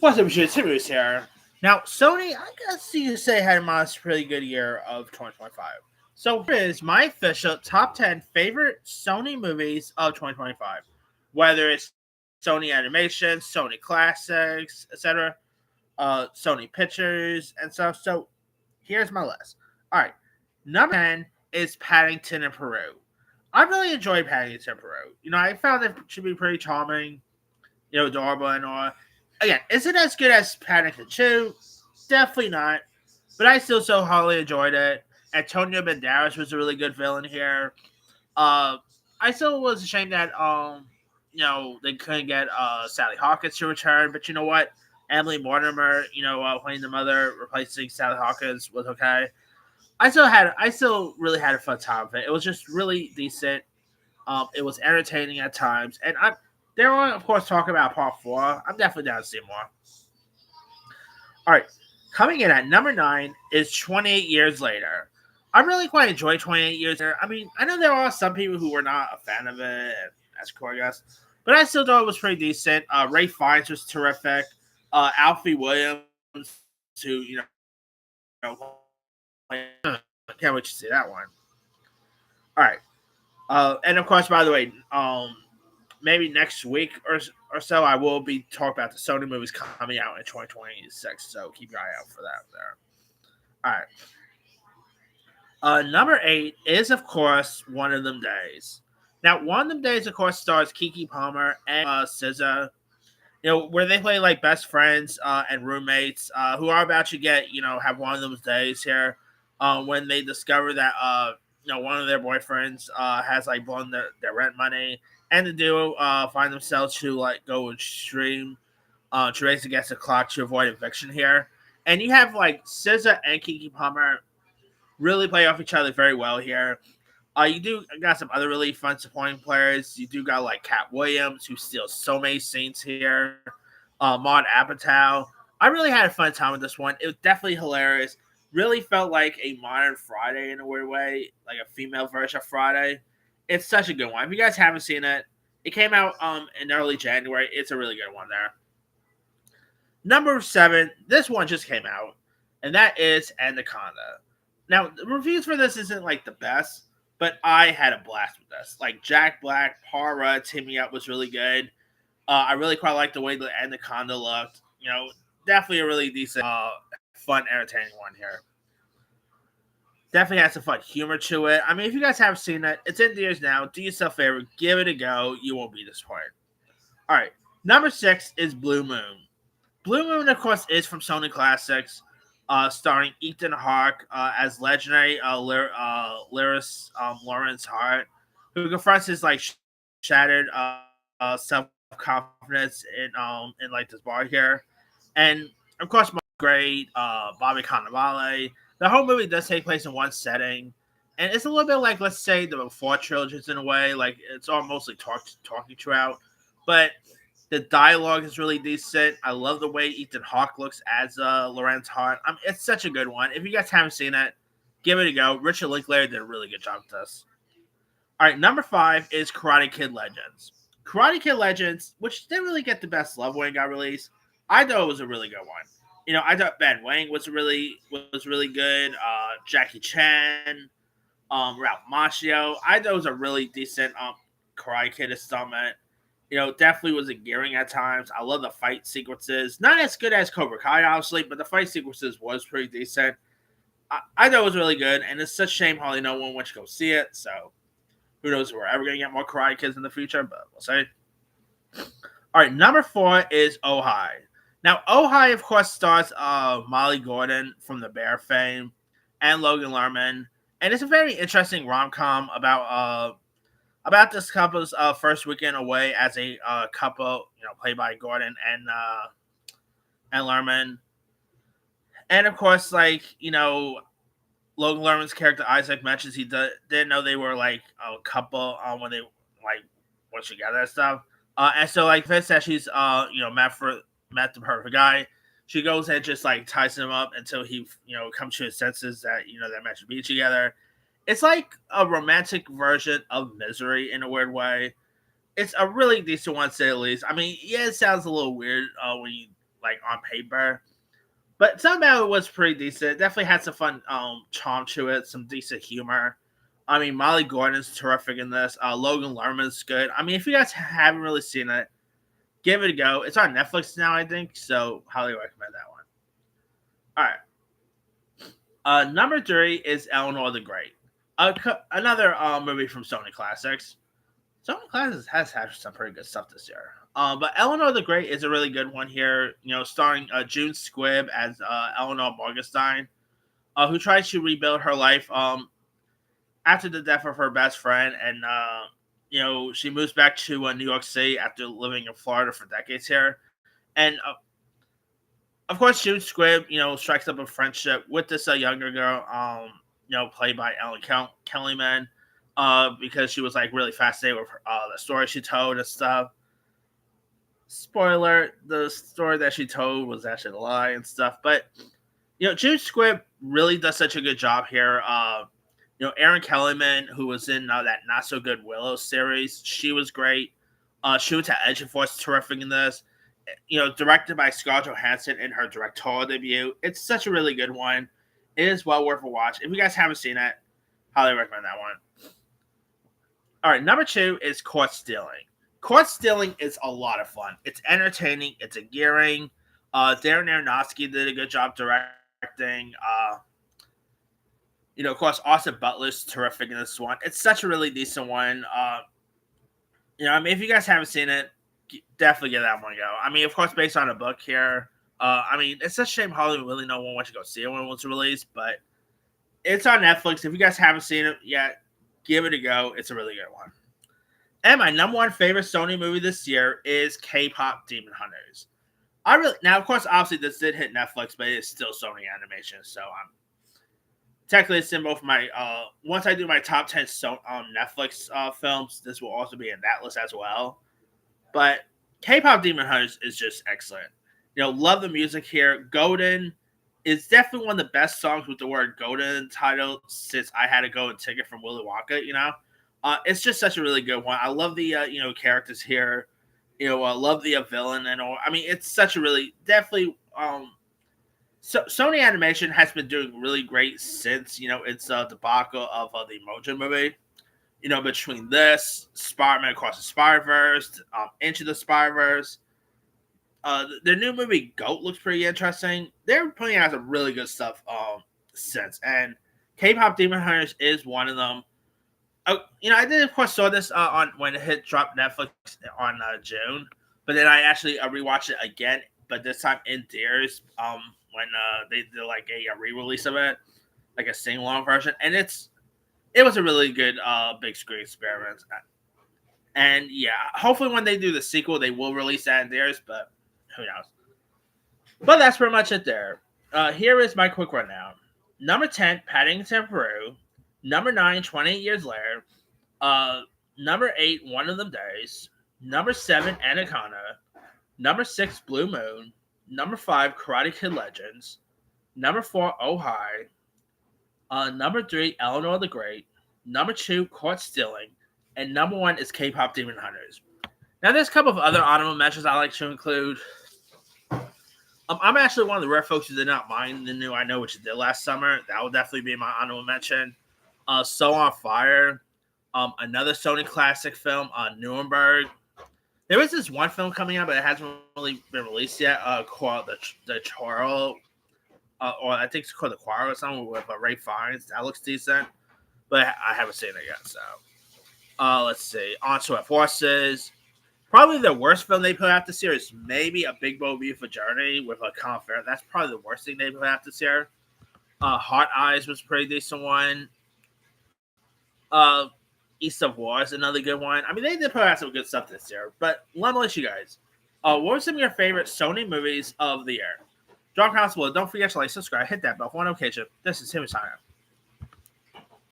What's up, shit? Sirius here. Now, Sony, I guess you could say had a modest, pretty good year of 2025. So here is my official top 10 favorite Sony movies of 2025. Whether it's Sony Animation, Sony Classics, etc., Sony Pictures, and stuff. So here's my list. All right, number 10 is Paddington in Peru. I really enjoyed Paddington in Peru. I found it to be pretty charming, adorable and all. Again, is it as good as Paddington 2? Definitely not. But I still so highly enjoyed it. Antonio Banderas was a really good villain here. Uh, I still was ashamed that they couldn't get Sally Hawkins to return, but you know what? Emily Mortimer, playing the mother, replacing Sally Hawkins was okay. I still really had a fun time with it. It was just really decent. It was entertaining at times, and there are of course talk about part four. I'm definitely down to see more. All right, coming in at number nine is 28 Years Later. I really quite enjoyed 28 Years Later. I mean, I know there are some people who were not a fan of it, and that's cool, I guess. But I still thought it was pretty decent. Ray Fiennes was terrific. Alfie Williams, who I can't wait to see that one. All right, and of course, by the way, maybe next week or so, I will be talking about the Sony movies coming out in 2026. So keep your eye out for that there. All right. Number eight is, of course, One of Them Days. Now, One of Them Days, of course, stars Kiki Palmer and SZA. Where they play like best friends and roommates who are about to get, have one of those days here when they discover that, one of their boyfriends has like blown their rent money, and the duo find themselves to like go extreme to race against the clock to avoid eviction here. And you have like SZA and Kiki Palmer really play off each other very well here. You do got some other really fun supporting players. You do got like Cat Williams, who steals so many scenes here. Maud Apatow. I really had a fun time with this one. It was definitely hilarious. Really felt like a modern Friday in a weird way, like a female version of Friday. It's such a good one. If you guys haven't seen it, it came out in early January. It's a really good one there. Number seven, this one just came out, and that is Anaconda. Now, the reviews for this isn't like the best, but I had a blast with this. Like Jack Black, Para teaming up was really good. I really quite like the way the Anaconda looked. Definitely a really decent, fun, entertaining one here. Definitely has some fun humor to it. I mean, if you guys haven't seen it, it's in theaters now. Do yourself a favor, give it a go. You won't be disappointed. All right, number six is Blue Moon. Blue Moon, of course, is from Sony Classics, starring Ethan Hawke as legendary lyricist Lawrence Hart, who confronts his like shattered self confidence in like this bar here, and of course, great Bobby Cannavale. The whole movie does take place in one setting, and it's a little bit like, let's say, the Before trilogies in a way. Like it's all mostly talking throughout, but the dialogue is really decent. I love the way Ethan Hawke looks as Lorenz Hart. It's such a good one. If you guys haven't seen it, give it a go. Richard Linklater did a really good job with this. All right, number five is Karate Kid Legends. Karate Kid Legends, which didn't really get the best love when it got released, I thought it was a really good one. I thought Ben Wang was really good. Jackie Chan, Ralph Macchio. I thought it was a really decent Karate Kid installment. Definitely was endearing at times. I love the fight sequences. Not as good as Cobra Kai, obviously, but the fight sequences was pretty decent. I thought it was really good, and it's such a shame how no one went to go see it. So who knows if we're ever going to get more Karate Kids in the future, but we'll see. All right, number four is Ojai. Now, Ojai, of course, stars Molly Gordon from The Bear fame and Logan Lerman, and it's a very interesting rom-com about this couple's first weekend away as a couple, played by Gordon and Lerman, and of course, like Logan Lerman's character Isaac mentions he didn't know they were like a couple when they like were together and stuff, and so like Vince said she's met the perfect guy. She goes and just like ties him up until he comes to his senses that they're meant to be together. It's like a romantic version of Misery in a weird way. It's a really decent one, to say the least. I mean, yeah, it sounds a little weird when you like on paper. But some about it was pretty decent. It definitely had some fun charm to it, some decent humor. I mean, Molly Gordon's terrific in this. Logan Lerman's good. I mean, if you guys haven't really seen it, give it a go. It's on Netflix now, I think, so highly recommend that one. All right. Number 3 is Eleanor the Great. Another movie from Sony Classics. Sony Classics has had some pretty good stuff this year. But Eleanor the Great is a really good one here, starring June Squibb as Eleanor Morgenstein, who tries to rebuild her life after the death of her best friend. And, she moves back to New York City after living in Florida for decades here. And of course, June Squibb, strikes up a friendship with this younger girl, played by Ellen Kellyman, because she was like really fascinated with the story she told and stuff. Spoiler: the story that she told was actually a lie and stuff. But June Squibb really does such a good job here. Erin Kellyman, who was in that Not So Good Willow series, she was great. She was at Edge Force, terrific in this. Directed by Scarlett Johansson in her directorial debut. It's such a really good one. It is well worth a watch. If you guys haven't seen it, highly recommend that one. All right, number 2 is Caught Stealing. Caught Stealing is a lot of fun. It's entertaining. It's endearing. Darren Aronofsky did a good job directing. Of course, Austin Butler's terrific in this one. It's such a really decent one. If you guys haven't seen it, definitely give that one a go. I mean, of course, based on a book here. It's a shame Hollywood really no one went to go see it when it was released, but it's on Netflix. If you guys haven't seen it yet, give it a go. It's a really good one. And my number 1 favorite Sony movie this year is K-pop Demon Hunters. Now, of course, obviously this did hit Netflix, but it's still Sony Animation, so technically it's in both my once I do my top 10 Netflix films, this will also be in that list as well. But K-pop Demon Hunters is just excellent. Love the music here. Golden is definitely one of the best songs with the word Golden in the title since I had a golden ticket from Willy Wonka, It's just such a really good one. I love the, characters here. I love the villain and all. I mean, it's such a really, definitely, so Sony Animation has been doing really great since, its debacle of the Emoji movie. Between this, Spider-Man Across the Spider-Verse, Into the Spider-Verse, the new movie Goat looks pretty interesting. They're putting out some really good stuff since, and K-pop Demon Hunters is one of them. I did of course saw this on when it dropped Netflix on June, but then I actually rewatched it again, but this time in theaters when they did like a re-release of it, like a sing-along version, and it was a really good big screen experiment. And yeah, hopefully when they do the sequel, they will release that in theirs, but who knows. But that's pretty much it there. Here is my quick rundown. Number 10, Paddington Peru. Number 9, 28 Years Later. Number 8, One of Them Days. Number 7, Anaconda. Number 6, Blue Moon. Number 5, Karate Kid Legends. Number 4, Oh Hi. Number 3, Eleanor the Great. Number 2, Caught Stealing. And number 1 is K-pop Demon Hunters. Now, there's a couple of other honorable mentions I like to include. I'm actually one of the rare folks who did not mind the new I Know What You Did Last Summer. That will definitely be my honorable mention. So on Fire. Another Sony classic film, Nuremberg. There is this one film coming out, but it hasn't really been released yet, called The Quarrel. Or I think it's called The Quarrel or something with Ray Fiennes. That looks decent. But I haven't seen it yet, so. Let's see. Onslaught Forces. Probably the worst film they put out this year is maybe A Big Bold View for Journey with Colin Farrell. That's probably the worst thing they put out this year. Hot Eyes was a pretty decent one. East of War is another good one. I mean, they did put out some good stuff this year. But let me let you guys. What were some of your favorite Sony movies of the year? Drop comments below. Don't forget to like, subscribe, hit that bell for notification. This is Timmy signing off.